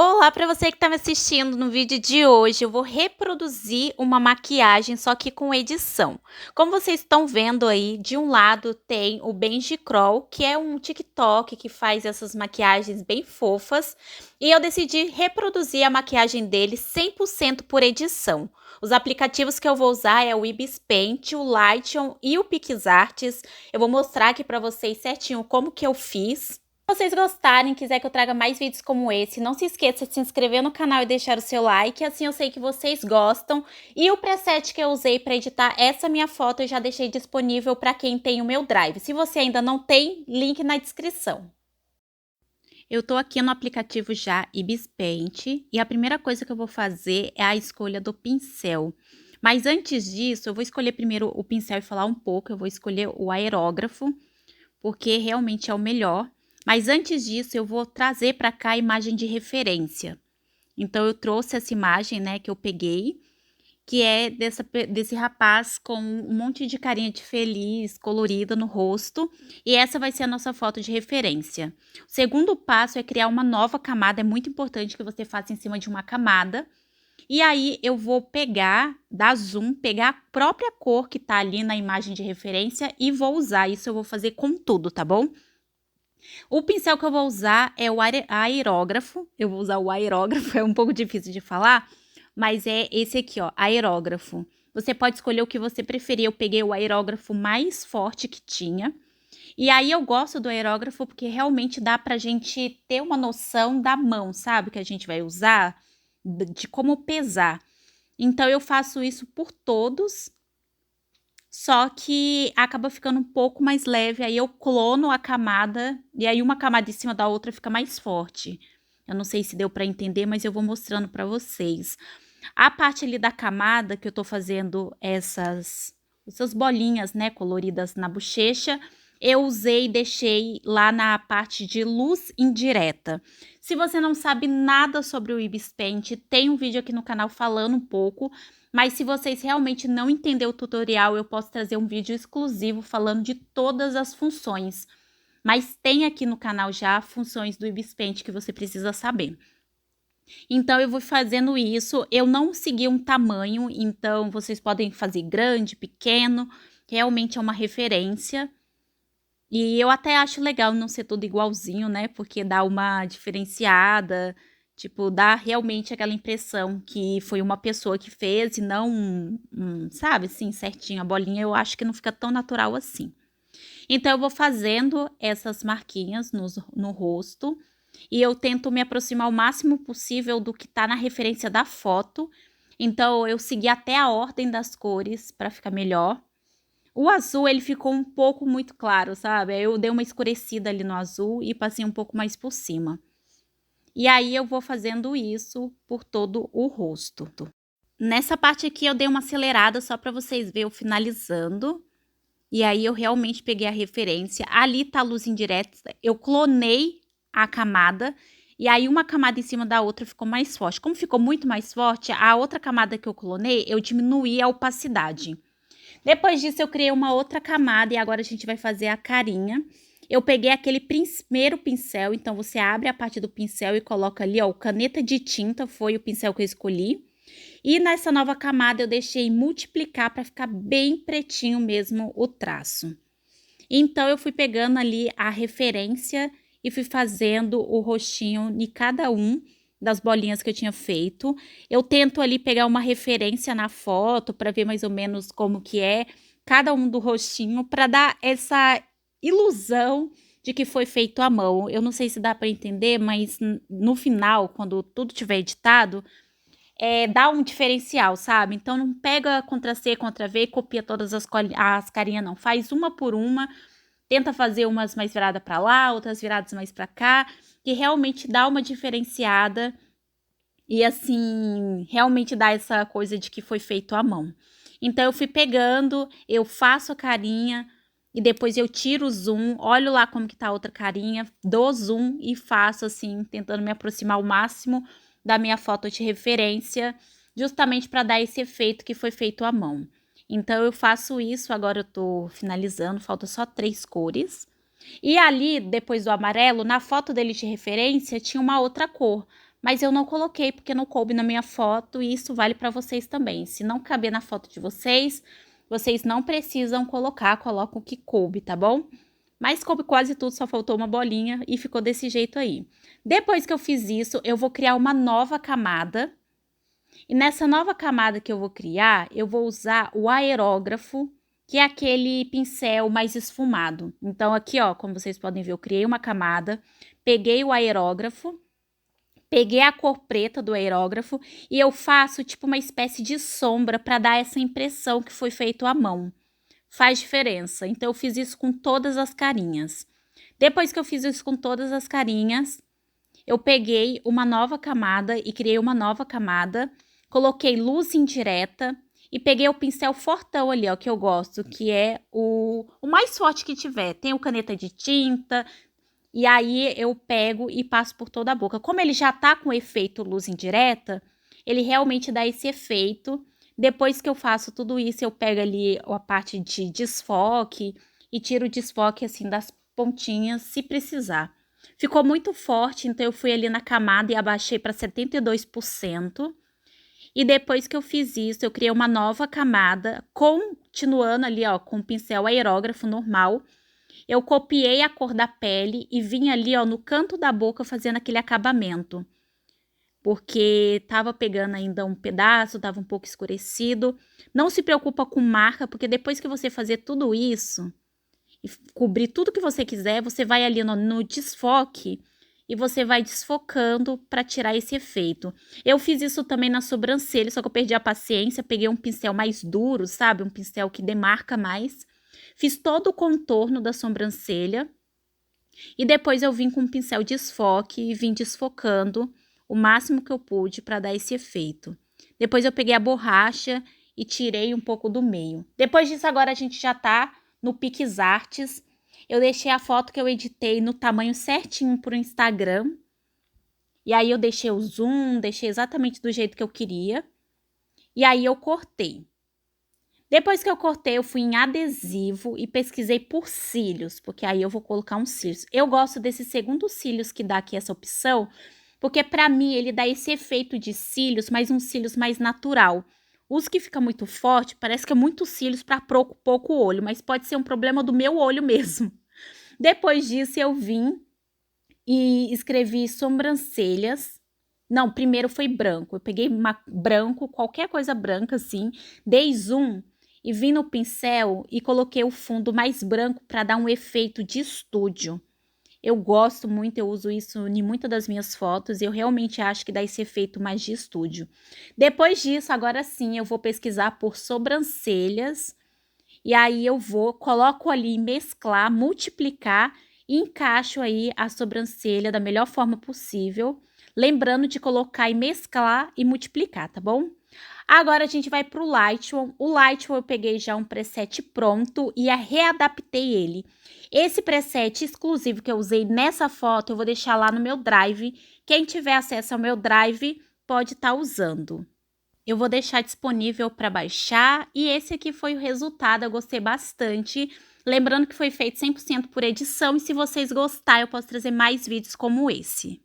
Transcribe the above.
Olá para você que está me assistindo no vídeo de hoje, eu vou reproduzir uma maquiagem, só que com edição. Como vocês estão vendo aí, de um lado tem o Benji Kroll, que é um TikTok que faz essas maquiagens bem fofas, e eu decidi reproduzir a maquiagem dele 100% por edição. Os aplicativos que eu vou usar é o Ibis Paint, o Lightroom e o PixArts. Eu vou mostrar aqui para vocês certinho como que eu fiz. Se vocês gostarem, quiser que eu traga mais vídeos como esse, não se esqueça de se inscrever no canal e deixar o seu like, assim eu sei que vocês gostam. E o preset que eu usei para editar essa minha foto eu já deixei disponível para quem tem o meu Drive. Se você ainda não tem, link na descrição. Eu tô aqui no aplicativo já Ibis Paint e a primeira coisa que eu vou fazer é a escolha do pincel. Mas antes disso, eu vou escolher primeiro o pincel e falar um pouco, eu vou escolher o aerógrafo, porque realmente é o melhor. Mas antes disso, eu vou trazer para cá a imagem de referência. Então, eu trouxe essa imagem, né, que eu peguei, que é desse rapaz com um monte de carinha de feliz, colorida no rosto. E essa vai ser a nossa foto de referência. O segundo passo é criar uma nova camada. É muito importante que você faça em cima de uma camada. E aí, eu vou pegar, dar zoom, pegar a própria cor que tá ali na imagem de referência e vou usar. Isso eu vou fazer com tudo, tá bom? O pincel que eu vou usar é o aerógrafo. Eu vou usar o aerógrafo, é um pouco difícil de falar, mas é esse aqui, ó, aerógrafo. Você pode escolher o que você preferir. Eu peguei o aerógrafo mais forte que tinha. E aí eu gosto do aerógrafo porque realmente dá pra gente ter uma noção da mão, sabe? Que a gente vai usar, de como pesar. Então eu faço isso por todos. Só que acaba ficando um pouco mais leve, aí eu clono a camada, e aí uma camada em cima da outra fica mais forte. Eu não sei se deu para entender, mas eu vou mostrando para vocês. A parte ali da camada que eu tô fazendo essas bolinhas, né, coloridas na bochecha, eu usei e deixei lá na parte de luz indireta. Se você não sabe nada sobre o Ibis Paint, tem um vídeo aqui no canal falando um pouco, mas se vocês realmente não entenderam o tutorial, eu posso trazer um vídeo exclusivo falando de todas as funções. Mas tem aqui no canal já funções do Ibis Paint que você precisa saber. Então, eu vou fazendo isso. Eu não segui um tamanho, então vocês podem fazer grande, pequeno. Realmente é uma referência. E eu até acho legal não ser tudo igualzinho, né? Porque dá uma diferenciada. Tipo, dá realmente aquela impressão que foi uma pessoa que fez e não, sabe, assim, certinho a bolinha. Eu acho que não fica tão natural assim. Então, eu vou fazendo essas marquinhas no rosto e eu tento me aproximar o máximo possível do que tá na referência da foto. Então, eu segui até a ordem das cores para ficar melhor. O azul, ele ficou um pouco muito claro, sabe? Aí eu dei uma escurecida ali no azul e passei um pouco mais por cima. E aí eu vou fazendo isso por todo o rosto. Nessa parte aqui eu dei uma acelerada só para vocês verem eu finalizando. E aí eu realmente peguei a referência. Ali tá a luz indireta, eu clonei a camada. E aí uma camada em cima da outra ficou mais forte. Como ficou muito mais forte, a outra camada que eu clonei, eu diminuí a opacidade. Depois disso eu criei uma outra camada e agora a gente vai fazer a carinha. Eu peguei aquele primeiro pincel, então você abre a parte do pincel e coloca ali, ó, caneta de tinta, foi o pincel que eu escolhi. E nessa nova camada eu deixei multiplicar para ficar bem pretinho mesmo o traço. Então eu fui pegando ali a referência e fui fazendo o rostinho de cada um das bolinhas que eu tinha feito. Eu tento ali pegar uma referência na foto para ver mais ou menos como que é cada um do rostinho para dar essa ilusão de que foi feito à mão. Eu não sei se dá para entender, mas no final, quando tudo tiver editado, dá um diferencial, sabe? Então não pega Ctrl+C, Ctrl+V e copia todas as carinhas, não. Faz uma por uma, tenta fazer umas mais viradas para lá, outras viradas mais para cá, que realmente dá uma diferenciada e assim, realmente dá essa coisa de que foi feito à mão. Então eu fui pegando, eu faço a carinha e depois eu tiro o zoom, olho lá como que tá a outra carinha, dou zoom e faço assim, tentando me aproximar ao máximo da minha foto de referência, justamente para dar esse efeito que foi feito à mão. Então eu faço isso, agora eu tô finalizando, falta só 3 cores. E ali, depois do amarelo, na foto dele de referência, tinha uma outra cor. mas eu não coloquei porque não coube na minha foto e isso vale para vocês também. Se não caber na foto de vocês, vocês não precisam colocar, coloca o que coube, tá bom? Mas coube quase tudo, só faltou uma bolinha e ficou desse jeito aí. Depois que eu fiz isso, eu vou criar uma nova camada. E nessa nova camada que eu vou criar, eu vou usar o aerógrafo, que é aquele pincel mais esfumado. Então aqui, ó, como vocês podem ver, eu criei uma camada, peguei o aerógrafo, peguei a cor preta do aerógrafo e eu faço tipo uma espécie de sombra para dar essa impressão que foi feito à mão. Faz diferença. Então eu fiz isso com todas as carinhas. Depois que eu fiz isso com todas as carinhas, eu peguei uma nova camada e criei uma nova camada, coloquei luz indireta e peguei o pincel fortão ali, ó, que eu gosto, que é o mais forte que tiver. Tem o caneta de tinta, e aí eu pego e passo por toda a boca. Como ele já tá com efeito luz indireta, ele realmente dá esse efeito. Depois que eu faço tudo isso, eu pego ali a parte de desfoque e tiro o desfoque assim das pontinhas, se precisar. Ficou muito forte, então eu fui ali na camada e abaixei para 72%. E depois que eu fiz isso, eu criei uma nova camada, continuando ali, ó, com o pincel aerógrafo normal. Eu copiei a cor da pele e vim ali, ó, no canto da boca fazendo aquele acabamento. Porque tava pegando ainda um pedaço, tava um pouco escurecido. Não se preocupa com marca, porque depois que você fazer tudo isso e cobrir tudo que você quiser, você vai ali no desfoque e você vai desfocando para tirar esse efeito. Eu fiz isso também na sobrancelha, só que eu perdi a paciência, peguei um pincel mais duro, sabe? Um pincel que demarca mais. Fiz todo o contorno da sobrancelha e depois eu vim com um pincel desfoque e vim desfocando o máximo que eu pude para dar esse efeito. Depois eu peguei a borracha e tirei um pouco do meio. Depois disso, agora a gente já tá no PixArts. Eu deixei a foto que eu editei no tamanho certinho pro Instagram. E aí eu deixei o zoom, deixei exatamente do jeito que eu queria. E aí eu cortei. Depois que eu cortei, eu fui em adesivo e pesquisei por cílios, porque aí eu vou colocar uns cílios. Eu gosto desse segundo cílios que dá aqui essa opção, porque pra mim ele dá esse efeito de cílios, mas um cílios mais natural. Os que fica muito forte, parece que é muito cílios para pouco olho, mas pode ser um problema do meu olho mesmo. Depois disso eu vim e escrevi sobrancelhas. Não, primeiro foi branco. Eu peguei branco, qualquer coisa branca assim, dei zoom e vim no pincel e coloquei o fundo mais branco para dar um efeito de estúdio. Eu gosto muito, eu uso isso em muitas das minhas fotos e eu realmente acho que dá esse efeito mais de estúdio. Depois disso, agora sim, eu vou pesquisar por sobrancelhas e aí eu coloco ali mesclar, multiplicar e encaixo aí a sobrancelha da melhor forma possível, lembrando de colocar e mesclar e multiplicar, tá bom? Agora a gente vai para o Lightroom. O Lightroom eu peguei já um preset pronto e readaptei ele. Esse preset exclusivo que eu usei nessa foto, eu vou deixar lá no meu Drive. Quem tiver acesso ao meu Drive pode estar usando. Eu vou deixar disponível para baixar e esse aqui foi o resultado, eu gostei bastante. Lembrando que foi feito 100% por edição e se vocês gostarem, eu posso trazer mais vídeos como esse.